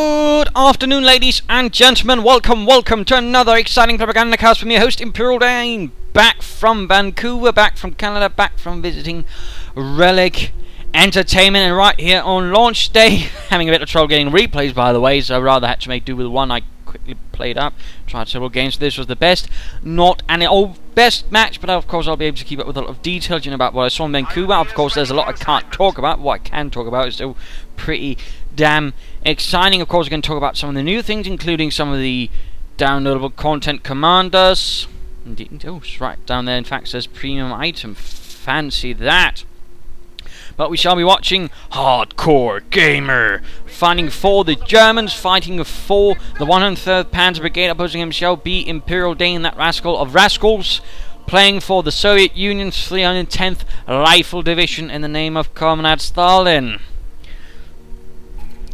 Good afternoon, ladies and gentlemen. Welcome to another exciting Propagandacast from your host, Imperialdane. Back from Vancouver, back from Canada, back from visiting Relic Entertainment, and right here on launch day, having a bit of trouble getting replays, by the way, so I rather had to make do with one I quickly played up. Tried several games. This was the best, not an best match, but of course I'll be able to keep up with a lot of details, about what I saw in Vancouver. Of course, there's a lot I can't talk about. What I can talk about is still pretty damn exciting. Of course, we're going to talk about some of the new things, including some of the downloadable content commanders. Indeed, oh, it's right down there. In fact, says premium item. Fancy that. But we shall be watching Hardcore Gamer fighting for the Germans, fighting for the 103rd Panzer Brigade. Opposing him shall be Imperialdane, that rascal of rascals, playing for the Soviet Union's 310th Rifle Division in the name of Comrade Stalin.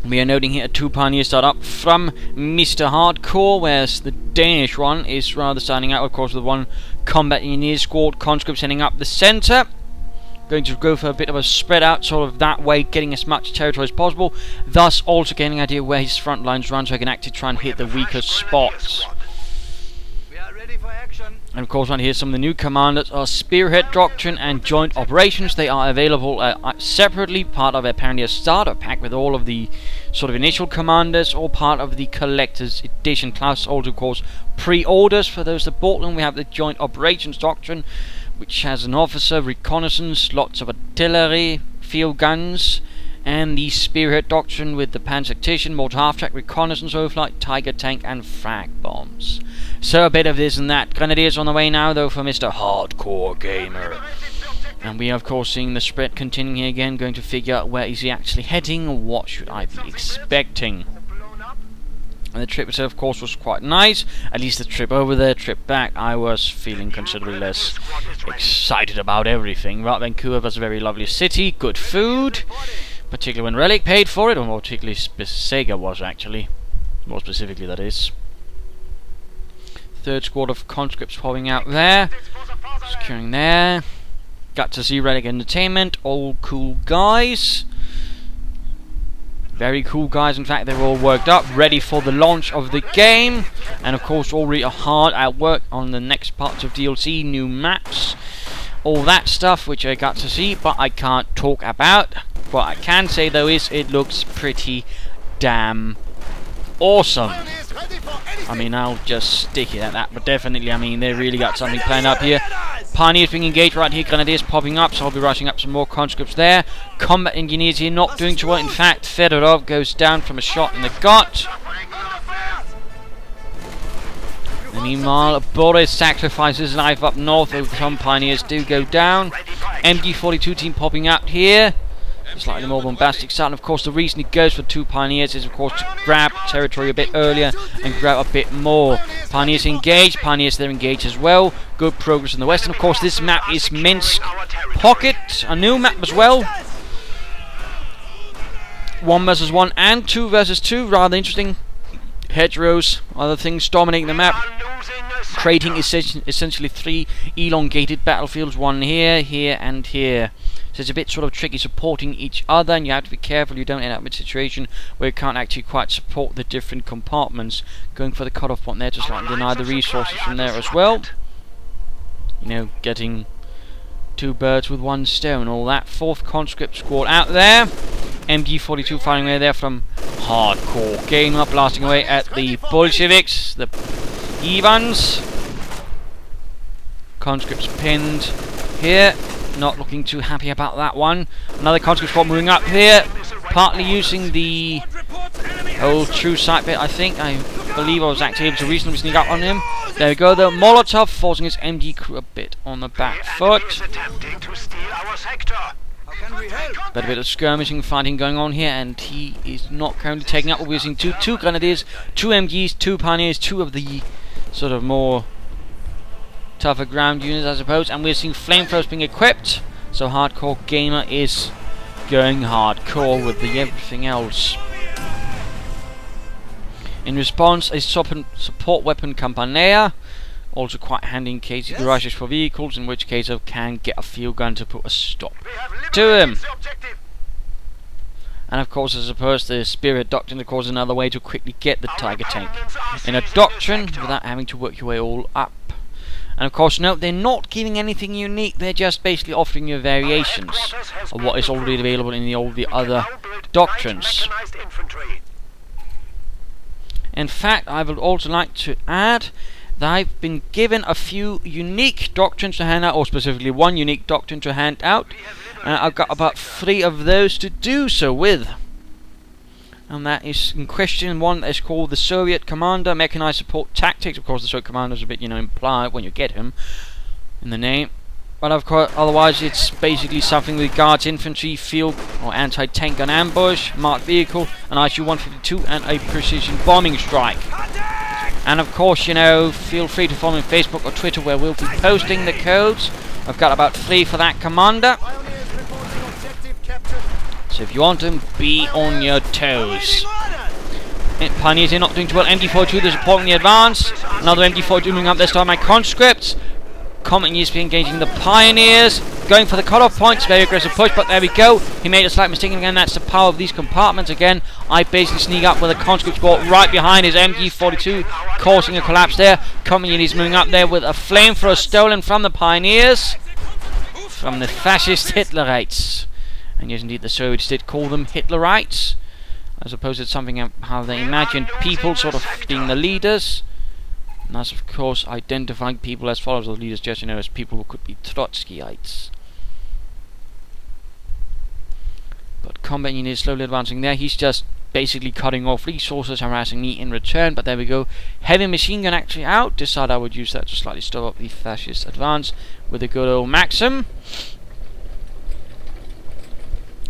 We are noting here a 2 pioneer start up from Mr. Hardcore, whereas the Danish one is rather starting out, of course, with one combat engineer squad, conscripts heading up the centre. Going to go for a bit of a spread out, sort of that way, getting as much territory as possible, thus also getting an idea where his front lines run, so he can actually try and hit the weaker spots. And of course, right here, some of the new commanders are Spearhead Doctrine and Joint Operations. They are available separately, part of apparently a starter pack with all of the sort of initial commanders, or part of the Collector's Edition class. Also, of course, pre-orders for those that bought them. We have the Joint Operations Doctrine, which has an officer, reconnaissance, lots of artillery, field guns, and the Spearhead Doctrine with the Panzer mortar half-track, reconnaissance, overflight, Tiger tank, and frag bombs. So a bit of this and that. Grenadiers on the way now, though, for Mr. Hardcore Gamer. And we are, of course, seeing the spread continuing here again, going to figure out where is he actually heading, what should I be expecting. And the trip itself, of course, was quite nice. At least the trip over there, trip back, I was feeling considerably less excited about everything. Right, Vancouver was a very lovely city, good food, particularly when Relic paid for it, or more particularly Sega was, actually. More specifically, that is. Third squad of conscripts popping out there, securing there. Got to see Relic Entertainment, all cool guys. Very cool guys, in fact. They're all worked up, ready for the launch of the game, and of course already hard at work on the next parts of DLC, new maps, all that stuff which I got to see, but I can't talk about. What I can say though is it looks pretty damn awesome. I mean, I'll just stick it at that, but definitely, I mean, they really got something planned up here. Pioneers being engaged right here, Grenadiers popping up, so I'll be rushing up some more conscripts there. Combat engineers here not doing too well. In fact, Fedorov goes down from a shot in the gut. And meanwhile, Boris sacrifices his life up north. Some pioneers do go down. MG42 team popping out here. Slightly more bombastic start. And of course, the reason he goes for 2 pioneers is, of course, to grab territory a bit earlier and grab a bit more. Pioneers engaged. Pioneers they're engaged as well. Good progress in the west. And of course, this map is Minsc Pocket, a new map as well. 1 versus 1 and 2 versus 2. Rather interesting. Hedgerows, other things dominating the map, creating essentially 3 elongated battlefields. One here, here, and here. So it's a bit sort of tricky supporting each other, and you have to be careful you don't end up with a situation where you can't actually quite support the different compartments. Going for the cutoff point there, just like deny the resources from there as well. You know, getting 2 birds with 1 stone, all that. 4th conscript squad out there. MG42 firing away there from Hardcore Gamer, blasting away at the Bolsheviks, the Ivans. Conscripts pinned here. Not looking too happy about that one. Another conscript squad moving up here, partly using the old true sight bit, I think. I believe I was actually able to reasonably sneak up on him. There we go, though. Molotov forcing his MG crew a bit on the back foot. But a bit of skirmishing, fighting going on here, and he is not currently taking up. We're using two Grenadiers, 2 MGs, 2 Pioneers, 2 of the sort of more tougher ground units, I suppose, and we're seeing flamethrowers being equipped, so Hardcore Gamer is going hardcore with the everything else. In response, a support weapon Campanella, also quite handy in case he garages for vehicles, in which case I can get a field gun to put a stop to him. And of course, I suppose the Spearhead Doctrine, of course, is another way to quickly get the Tiger tank in a doctrine without having to work your way all up. And of course, note, they're not giving anything unique, they're just basically offering you variations of what is already available in all the other doctrines. In fact, I would also like to add that I've been given a few unique doctrines to hand out, or specifically one unique doctrine to hand out. I've got about 3 of those to do so with. And that is in question. One is called the Soviet Commander Mechanized Support Tactics. Of course, the Soviet Commander is a bit, implied when you get him in the name. But of course, otherwise, it's basically something with Guards Infantry, Field or Anti-Tank Gun Ambush, Marked Vehicle, an IQ-152, and a Precision Bombing Strike. And of course, feel free to follow me on Facebook or Twitter, where we'll be posting the codes. I've got about 3 for that commander. So if you want them, be on your toes. Pioneers are not doing too well. MD42, they're supporting the advance. Another MD42 moving up this time. My conscripts. Comet needs to be engaging the Pioneers. Going for the cutoff points. Very aggressive push, but there we go. He made a slight mistake again. That's the power of these compartments again. I basically sneak up with a conscript squad right behind his MD42, causing a collapse there. Comet is moving up there with a flamethrower stolen from the Pioneers. From the fascist Hitlerites. And yes, indeed, the Soviets did call them Hitlerites. I suppose it's something how they imagined people sort of being the leaders. And that's, of course, identifying people as followers of the leaders, just, as people who could be Trotskyites. But Combat Unit is slowly advancing there. He's just basically cutting off resources, harassing me in return. But there we go. Heavy machine gun actually out. Decided I would use that to slightly stop up the fascist advance with a good old Maxim.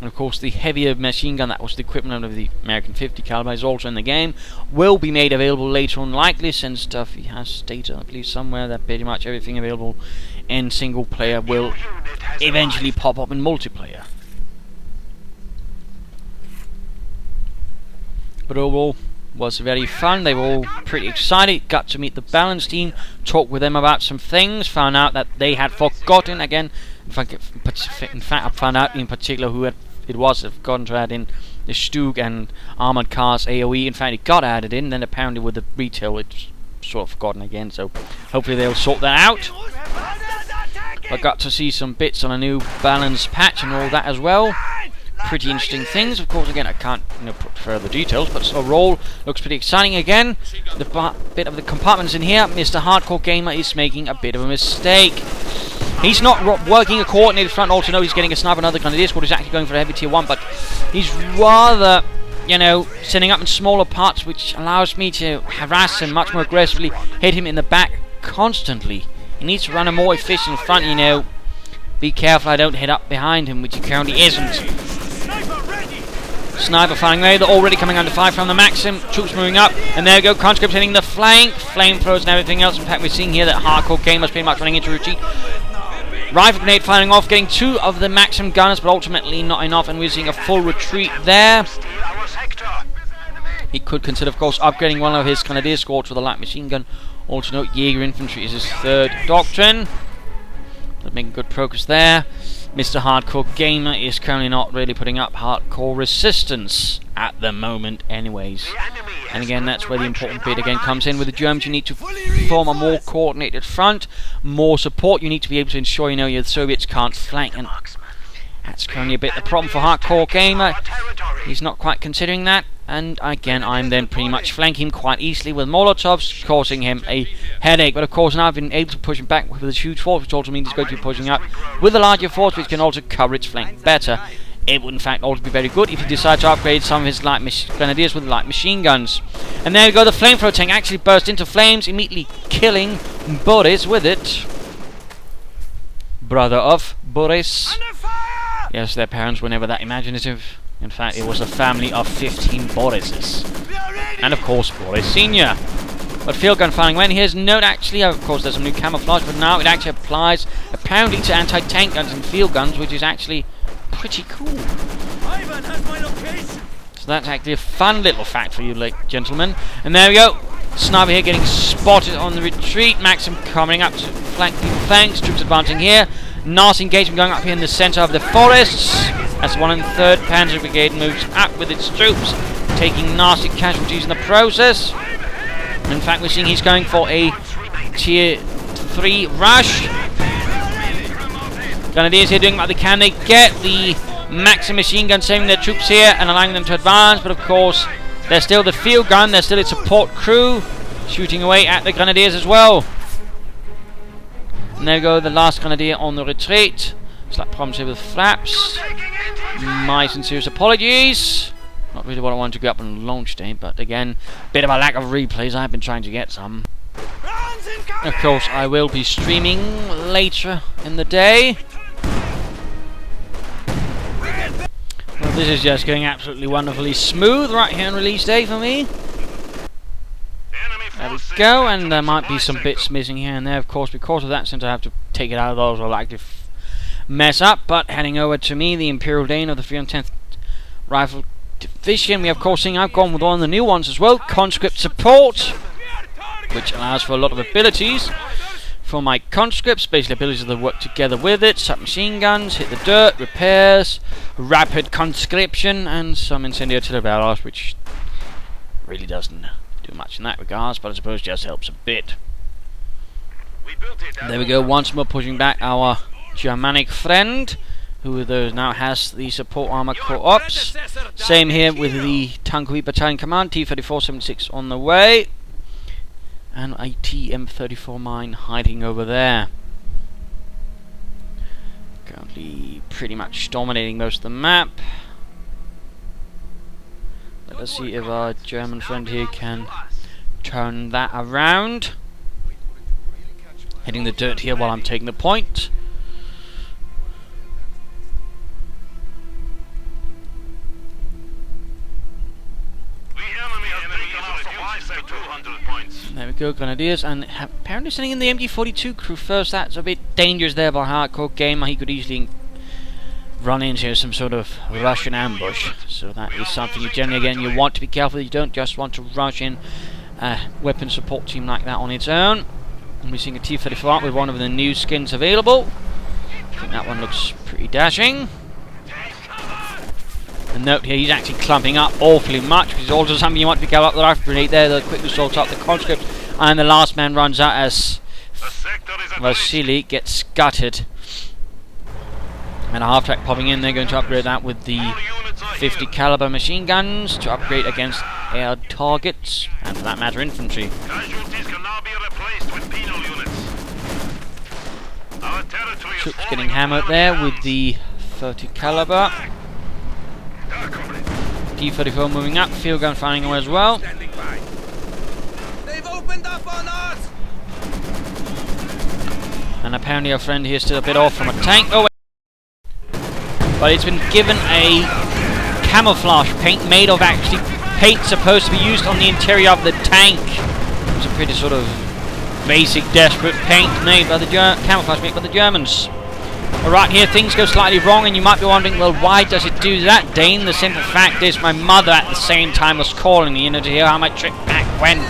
And of course, the heavier machine gun, that was the equivalent of the American 50 caliber, is also in the game. Will be made available later on, likely, since stuff he has stated, I believe, somewhere that pretty much everything available in single player will eventually pop up in multiplayer. But overall, was very fun. They were all pretty excited. Got to meet the balance team, talk with them about some things, found out that they had forgotten again. In fact, I found out in particular who it was that forgotten to add in the Stug and Armored Cars AoE. In fact, it got added in, then apparently with the retail it's sort of forgotten again, so hopefully they'll sort that out. I got to see some bits on a new balance patch and all that as well. Pretty interesting things. Of course, again, I can't put further details, but overall looks pretty exciting. Again, the bit of the compartments in here, Mr. Hardcore Gamer is making a bit of a mistake. He's not working a coordinated front. Also, no, he's getting a sniper. Another Grenadier squad is actually going for a heavy tier 1, but he's rather, setting up in smaller parts, which allows me to harass him much more aggressively, hit him in the back constantly. He needs to run a more efficient front, Be careful I don't hit up behind him, which he currently isn't. Sniper firing away. They're already coming under fire from the Maxim. Troops moving up, and there we go. Conscripts hitting the flank. Flamethrowers and everything else. In fact, we're seeing here that Hardcore Gamers pretty much running into retreat. Rifle grenade firing off, getting 2 of the Maxim gunners, but ultimately not enough, and we're seeing a full retreat there. He could consider, of course, upgrading one of his Grenadier squads with a light machine gun. Also note, Jaeger Infantry is his 3rd doctrine. They're making good progress there. Mr. Hardcore Gamer is currently not really putting up hardcore resistance at the moment anyways. And again, that's where the important bit again comes in. With the Germans, you need to form a more coordinated front, more support. You need to be able to ensure, your Soviets can't flank. And that's currently a bit the problem for Hardcore Gamer. He's not quite considering that. And again, I'm then pretty much flanking him quite easily with Molotovs, causing him a headache. But of course, now I've been able to push him back with a huge force, which also means he's going to be pushing up with a larger force, which can also cover its flank better. It would in fact also be very good if he decides to upgrade some of his light grenadiers with light machine guns. And there we go, the flamethrower tank actually burst into flames, immediately killing Boris with it. Brother of Boris. Yes, their parents were never that imaginative. In fact, it was a family of 15 Borises. And of course, Boris Senior. But field gun firing when here's note actually, of course there's some new camouflage, but now it actually applies apparently to anti-tank guns and field guns, which is actually pretty cool. So that's actually a fun little fact for you, gentlemen. And there we go. Sniper here getting spotted on the retreat. Maxim coming up to flank people. Thanks. Troops advancing here. Nasty engagement going up here in the center of the forests. as 1/3 Panzer Brigade moves up with its troops, taking nasty casualties in the process. In fact, we're seeing he's going for a tier 3 rush. Grenadiers here doing what they can. They get the Maxims machine gun saving their troops here and allowing them to advance, but of course they're still the field gun, they're still its support crew, shooting away at the Grenadiers as well. And there we go, the last Grenadier on the retreat. Slight problems here with flaps. My sincerest apologies. Not really what I wanted to go up on launch day, but again, bit of a lack of replays. I've been trying to get some. Of course, I will be streaming later in the day. Well, this is just going absolutely wonderfully smooth right here on release day for me. There we go, and there might be some bits missing here and there, of course, because of that, since I have to take it out of those, I'll likely mess up. But heading over to me, the Imperialdane of the 310th Rifle Division, we have, of course, seeing I've gone with one of the new ones as well, conscript support, which allows for a lot of abilities for my conscripts, basically abilities that work together with it, submachine guns, hit the dirt, repairs, rapid conscription, and some incendiary artillery barrels, which really doesn't do much in that regards, but I suppose just helps a bit. There we go, once more pushing back our Germanic friend, who now has the support armor co-ops. Same here with the Tankoid Battalion Command, T-3476 on the way, and a TM-34 mine hiding over there. Currently pretty much dominating most of the map. Let us see if our German friend here can turn that around. Hitting the dirt here while I'm taking the point. There we go, Grenadiers, and apparently sending in the MG42 crew first. That's a bit dangerous there by hardcore gamer. He could easily run into some sort of Russian ambush. So that is something you generally, again, you want to be careful. You don't just want to rush in a weapon support team like that on its own. And we're seeing a T-34 with one of the new skins available. I think that one looks pretty dashing. And note here, he's actually clumping up awfully much, which is also something you want to be careful about. The Rifle Brigade there, they'll quickly sort out the conscript, and the last man runs out as Vasily gets gutted. And a half-track popping in, they're going to upgrade that with the 50 caliber machine guns to upgrade against air targets, and for that matter, infantry. Troops getting hammered there with the 30 caliber. T-34 moving up, field gun firing away as well. They've opened up on us. And apparently our friend here is still a bit off from a tank. Oh, but it's been given a camouflage paint made of actually paint supposed to be used on the interior of the tank. It's a pretty sort of basic, desperate paint made by the camouflage made by the Germans. Right here, things go slightly wrong, and you might be wondering, well, why does it do that, Dane? The simple fact is, my mother at the same time was calling me, to hear how my trip back went.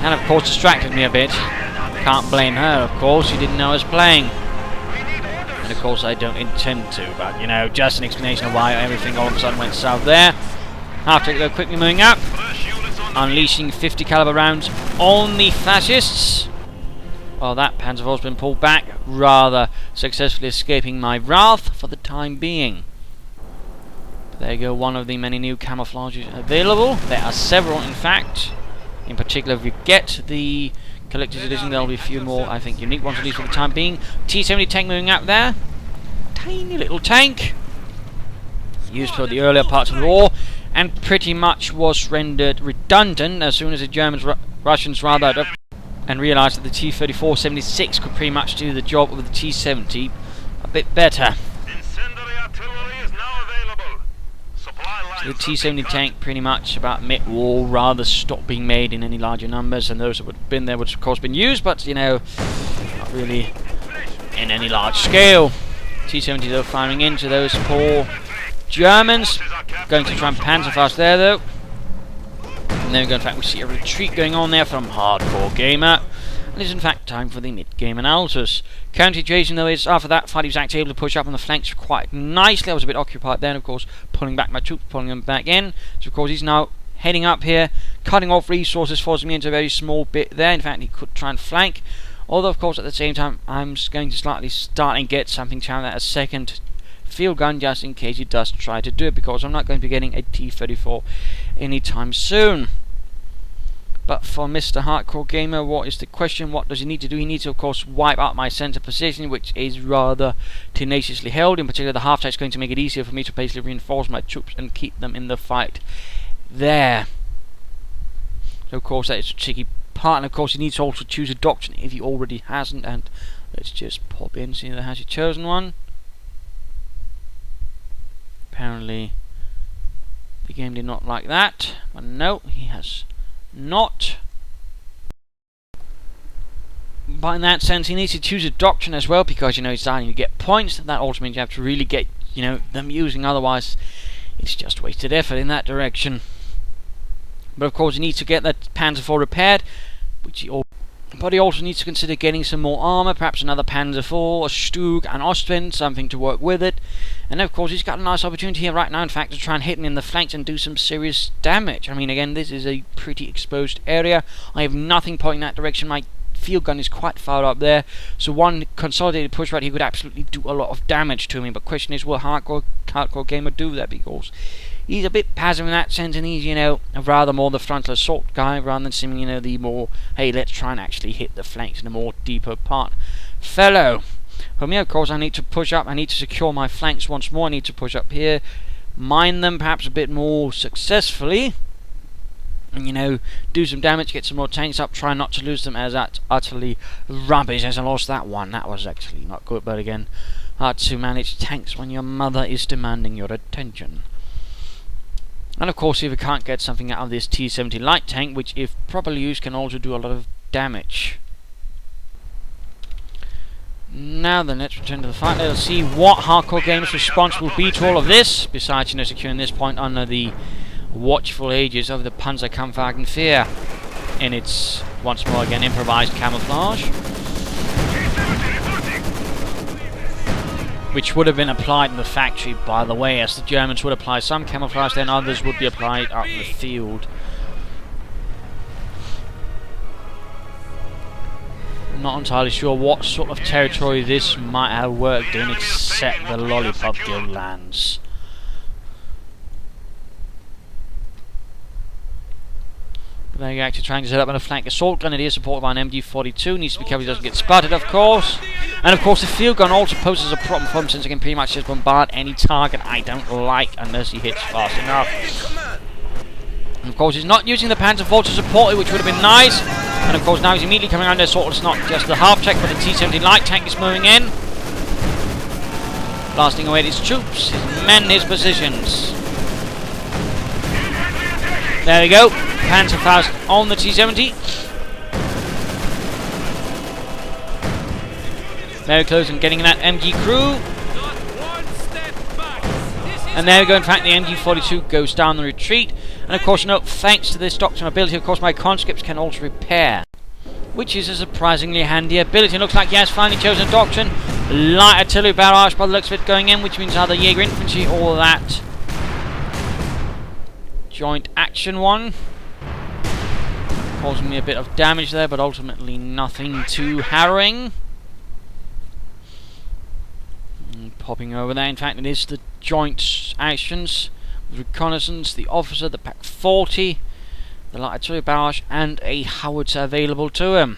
And of course, distracted me a bit. Can't blame her, of course. She didn't know I was playing. And of course, I don't intend to, but, you know, just an explanation of why everything all of a sudden went south there. After it, quickly moving up, unleashing 50 caliber rounds on the fascists. Well, that Panzer's been pulled back, rather successfully escaping my wrath for the time being. But there you go, one of the many new camouflages available. There are several, in fact. In particular, if you get the collector's edition, there'll be a few more, I think, unique ones at least for the time being. T-70 tank moving up there. Tiny little tank. Used for the earlier parts of the war, and pretty much was rendered redundant as soon as the Russians rather and realised that the T-34-76 could pretty much do the job of the T-70 a bit better. So the T-70 tank pretty much about mid-war rather stopped being made in any larger numbers, and those that would have been there would of course been used, but you know, not really in any large scale. T-70 though firing into those poor Germans. Going to try and panzer fast there though. And there we go, in fact we see a retreat going on there from Hardcore Gamer. And it's in fact time for the mid-game analysis. Current situation though is, after that fight he was actually able to push up on the flanks quite nicely. I was a bit occupied then, of course, pulling back my troops, pulling them back in. So of course he's now heading up here, cutting off resources, forcing me into a very small bit there. In fact, he could try and flank. Although of course at the same time I'm going to slightly start and get something down at a second field gun just in case he does try to do it, because I'm not going to be getting a T-34 anytime soon. But for Mr. Hardcore Gamer, what is the question? What does he need to do? He needs to, of course, wipe out my center position, which is rather tenaciously held. In particular, the half-track is going to make it easier for me to basically reinforce my troops and keep them in the fight there. So, of course, that is a tricky part. And, of course, he needs to also choose a doctrine if he already hasn't. And let's just pop in, see if has he chosen one. Apparently, the game did not like that. But no, he has not. But in that sense he needs to choose a doctrine as well, because he's starting to get points. That also means you have to really get them using, otherwise it's just wasted effort in that direction. But of course he needs to get that Panzer IV repaired, which he also needs to consider getting some more armor, perhaps another Panzer IV, a Stug, an Ostwind, something to work with it. And of course he's got a nice opportunity here right now, in fact, to try and hit me in the flanks and do some serious damage. I mean, again, this is a pretty exposed area. I have nothing pointing that direction. My field gun is quite far up there, so one consolidated push right here could absolutely do a lot of damage to me. But question is, will Hardcore Gamer do that? Because he's a bit passive in that sense, and he's, rather more the frontal assault guy, rather than seeming, the more, hey, let's try and actually hit the flanks in a more deeper part fellow. For me, of course, I need to push up. I need to secure my flanks once more. I need to push up here, mine them perhaps a bit more successfully, and, do some damage, get some more tanks up, try not to lose them, as that's utterly rubbish, as I lost that one. That was actually not good, but again, hard to manage tanks when your mother is demanding your attention. And of course, if you can't get something out of this T-70 light tank, which if properly used can also do a lot of damage. Now then, let's return to the fight. Let's see what Hardcore Gamer's response will be to all of this, besides securing this point under the watchful aegis of the Panzerkampfwagen 4 in its, once more again, improvised camouflage, which would have been applied in the factory, by the way, as the Germans would apply some camouflage, then others would be applied out in the field. Not entirely sure what sort of territory this might have worked in, except the Lollipop Guild lands. But they're actually trying to set up on a flank assault gun. It is supported by an MG42. Needs to be careful he doesn't get spotted, of course. And of course the field gun also poses a problem for him, since it can pretty much just bombard any target I don't like, unless he hits fast enough. And of course he's not using the Panzer IV to support it, which would have been nice. And of course now he's immediately coming under assault. It's not just the half-track, but the T-70 light tank is moving in, blasting away at his troops, his men, his positions. There we go, Panzerfaust on the T-70. Very close and getting that MG crew. And there we go, in fact the MG42 goes down the retreat. And of course, thanks to this doctrine ability, of course my conscripts can also repair, which is a surprisingly handy ability. It looks like he has finally chosen a doctrine. Light artillery barrage by the looks of it going in, which means either Jaeger infantry or that joint action one. Causing me a bit of damage there, but ultimately nothing too harrowing. Popping over there, in fact it is the joint actions, reconnaissance, the officer, the Pack 40, the light artillery barrage, and a howitzer available to him.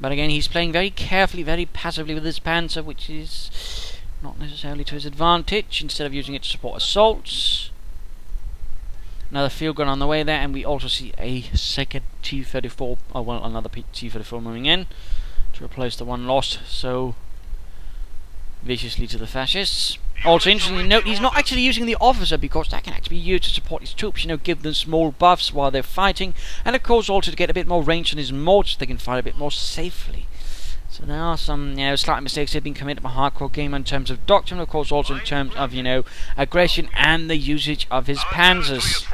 But again, he's playing very carefully, very passively with his Panzer, which is not necessarily to his advantage, instead of using it to support assaults. Another field gun on the way there, and we also see a second T-34, oh well, another T-34 moving in to replace the one lost so viciously to the fascists. Also interestingly note, he's not actually using the officer, because that can actually be used to support his troops, give them small buffs while they're fighting, and of course also to get a bit more range on his mortars so they can fight a bit more safely. So there are some, slight mistakes that have been committed by Hardcore Gamer in terms of doctrine, of course also in terms of, aggression and the usage of his panzers.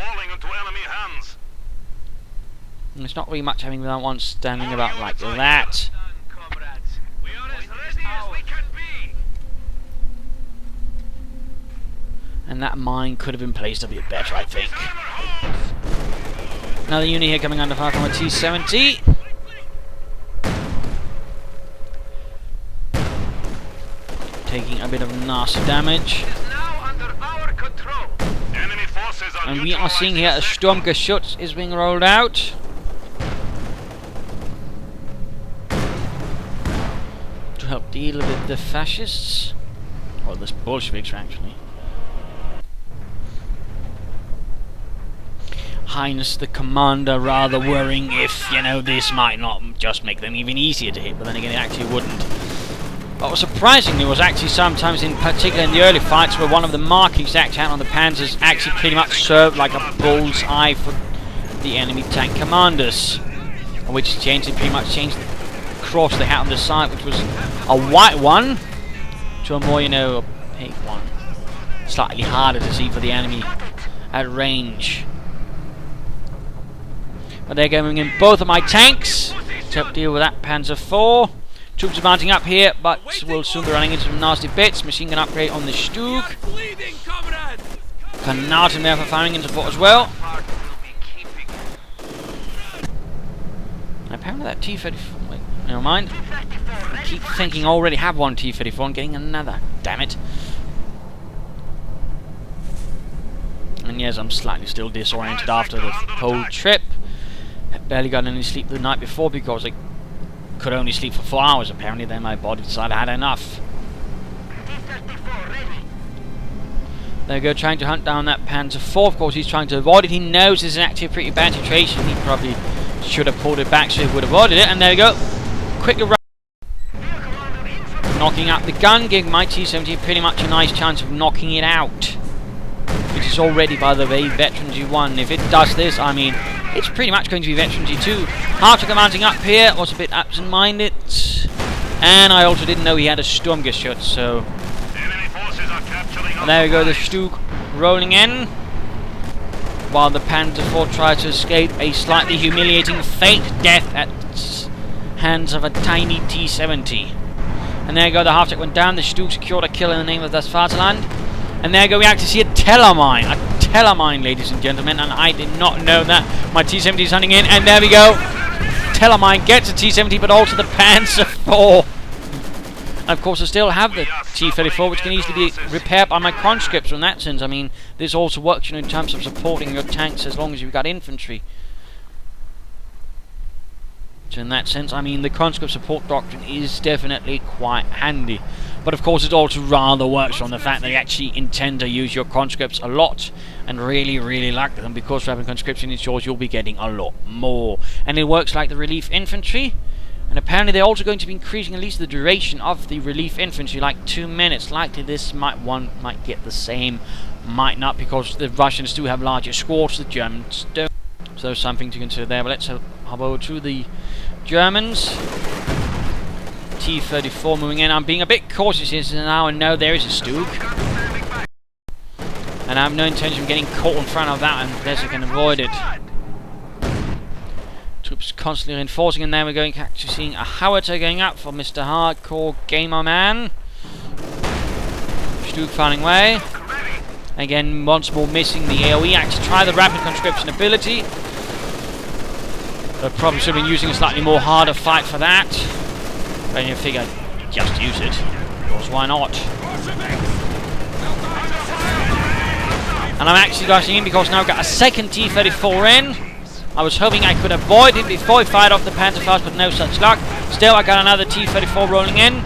And it's not really much having that one standing about like that. And that mine could have been placed a bit better, I think. Another unit here coming under fire from a T-70. Taking a bit of nasty damage. And we are seeing here a Sturmgeschütz is being rolled out. To help deal with the fascists. Or the Bolsheviks, actually. Highness the Commander rather worrying if, you know, this might not just make them even easier to hit, but then again it actually wouldn't. What was surprisingly was actually sometimes, in particular in the early fights, where one of the markings that out on the Panzers actually pretty much served like a bull's eye for the enemy tank commanders, which changed it, pretty much changed the cross they had on the side, which was a white one to a more, you know, a pink one, slightly harder to see for the enemy at range. But they're going in both of my tanks to help deal with that Panzer IV. Troops are mounting up here, but we'll soon be running into some nasty bits. Machine gun upgrade on the Stug. Granaten there for firing in support as well. Apparently that T-34... Wait, never mind. I keep thinking I already have one T-34 and getting another. Damn it. And yes, I'm slightly still disoriented after the whole trip. I barely got any sleep the night before because I could only sleep for 4 hours apparently. Then my body decided I had enough. There we go, trying to hunt down that Panzer IV. Of course he's trying to avoid it. He knows it's actually a pretty bad situation. He probably should have pulled it back so he would have avoided it. And there we go, quickly run, knocking out the gun, giving my T-70 pretty much a nice chance of knocking it out, which is already, by the way, Veterans U1. If it does this, I mean, it's pretty much going to be Veterans U2. Hartriger mounting up here was a bit absent-minded, and I also didn't know he had a Sturmgeschütz, so... And there we go, the Stug rolling in, while the Panzer IV tries to escape a slightly humiliating fate, death at hands of a tiny T-70. And there you go, the half-tech went down, the Stug secured a kill in the name of Das Vaterland. And there you go, we actually see a Tellermine. A Tellermine, ladies and gentlemen, and I did not know that. My T-70 is hunting in, and there we go. Tellermine gets a T-70, but also the Panzer IV. And of course, I still have the T-34, which can easily be repaired by my conscripts. So in that sense, I mean, this also works, you know, in terms of supporting your tanks as long as you've got infantry. So in that sense, I mean, the conscript support doctrine is definitely quite handy. But of course it also rather works on the fact that you actually intend to use your conscripts a lot and really like them, because rapid conscription ensures you'll be getting a lot more. And it works like the relief infantry, and apparently they're also going to be increasing at least the duration of the relief infantry, like 2 minutes. Likely this might get the same, might not, because the Russians do have larger squads, the Germans don't. So something to consider there. But let's hop over to the Germans. T-34 moving in. I'm being a bit cautious here now, and no, there is a Stug. And I have no intention of getting caught in front of that unless I can avoid it. Troops constantly reinforcing, and there we're going actually seeing a howitzer going up for Mr. Hardcore Gamer Man. Stug firing away. Again, once more missing the AoE. Actually try the rapid conscription ability. But probably should have been using a slightly more harder fight for that. But you figure, just use it, because why not? And I'm actually rushing in because now I've got a second T-34 in. I was hoping I could avoid it before he fired off the Panzer fast, but no such luck. Still, I got another T-34 rolling in.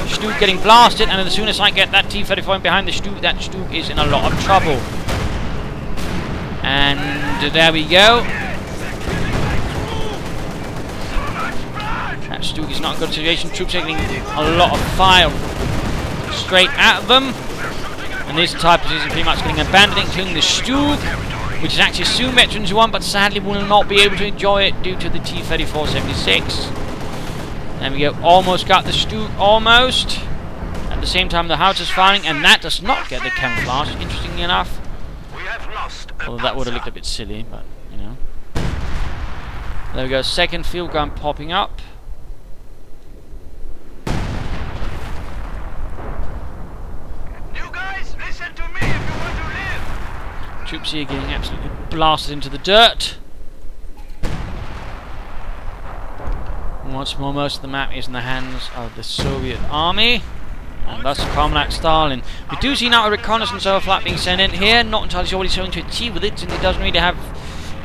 Stug getting blasted, and as soon as I get that T-34 in behind the Stug, that Stug is in a lot of trouble. And there we go. That Stug is not a good situation. Troops are getting a lot of fire straight at them. And this entire position is pretty much getting abandoned, including the Stug, which is actually soon Veterans U1, but sadly will not be able to enjoy it due to the T-34-76. There we go, almost got the Stug, almost. At the same time the howitzer's firing, and that does not get the camouflage, interestingly enough. Although that would have looked a bit silly, but, you know. There we go, second field gun popping up. You guys, listen to me if you want to live. Troops here getting absolutely blasted into the dirt. Once more, most of the map is in the hands of the Soviet army, and thus Comrade Stalin. We do see now a reconnaissance overflight being sent in here. Not entirely sure what he's going to achieve with it, since he doesn't really have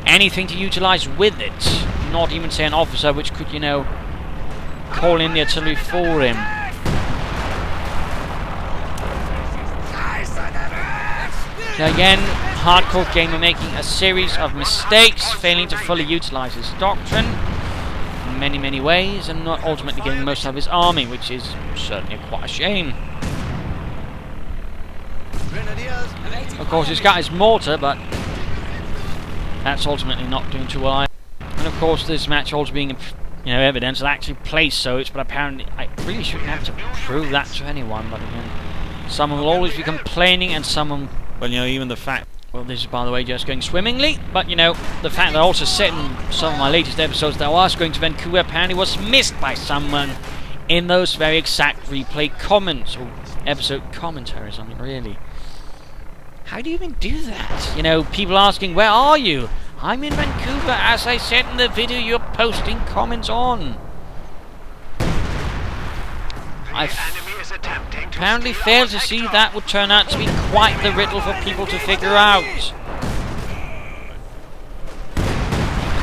anything to utilise with it. Not even, say, an officer which could, you know, call in the artillery for him. So again, Hardcore Gamer making a series of mistakes, failing to fully utilise his doctrine in many, many ways, and not ultimately getting most of his army, which is certainly quite a shame. Of course, he's got his mortar, but that's ultimately not doing too well. And of course, this match also being, you know, evidence that actually plays Soviets, but apparently I really shouldn't have to prove that to anyone. But again, someone will always be complaining, and someone, well, you know, even the fact, well, this is by the way just going swimmingly, but you know, the fact that I also said in some of my latest episodes that I was going to Vancouver apparently was missed by someone in those very exact replay comments or episode commentaries. I mean, really, how do you even do that? You know, people asking, where are you? I'm in Vancouver, as I said in the video you're posting comments on. I apparently failed to see that would turn out to be quite the riddle for people to figure out. Which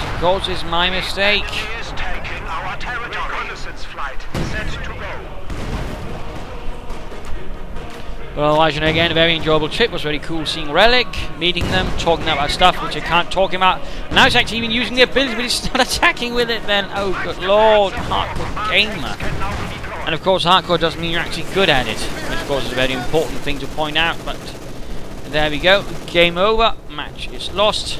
of course is my mistake. Well, otherwise, you know, again, a very enjoyable trip. It was very cool seeing Relic, meeting them, talking about stuff which I can't talk about. Now he's actually even using the ability, but he's not attacking with it then. Oh, good lord, Hardcore Gamer. And of course, Hardcore doesn't mean you're actually good at it, which of course is a very important thing to point out, but there we go. Game over. Match is lost.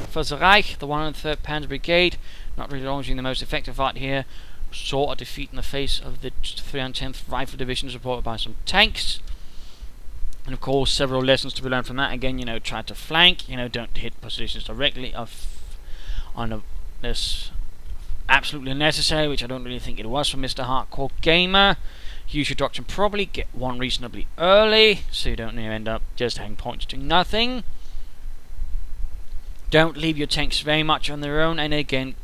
For the Reich, the 103rd Panzer Brigade, not really launching the most effective fight here, saw a defeat in the face of the 310th Rifle Division supported by some tanks. And of course, several lessons to be learned from that. Again, you know, try to flank. You know, don't hit positions directly this absolutely necessary, which I don't really think it was for Mr. Hardcore Gamer. Use your doctrine properly. Get one reasonably early, so you don't end up just having points doing nothing. Don't leave your tanks very much on their own, and again,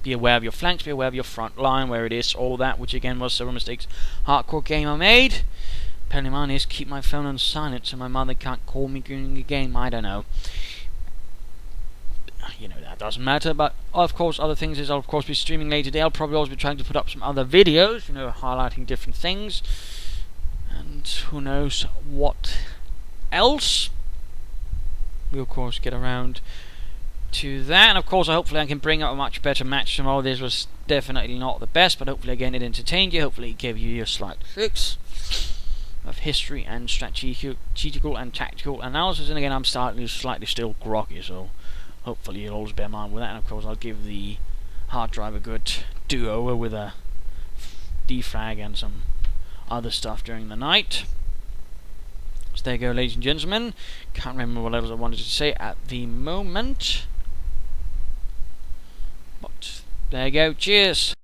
be aware of your flanks. Be aware of your front line, where it is. All that, which again was several mistakes Hardcore Gamer made. Apparently mine is keep my phone on silent so my mother can't call me during the game. I don't know. You know, that doesn't matter, but of course other things is I'll of course be streaming later today. I'll probably also be trying to put up some other videos, you know, highlighting different things. And who knows what else. We'll of course get around to that. And of course hopefully I can bring up a much better match tomorrow. This was definitely not the best, but hopefully again it entertained you. Hopefully it gave you your slight fix of history and strategical and tactical analysis. And again, I'm slightly still groggy, so hopefully you'll always bear in mind with that. And of course I'll give the hard drive a good do-over with a defrag and some other stuff during the night. So there you go, ladies and gentlemen. Can't remember what else I wanted to say at the moment, but there you go. Cheers.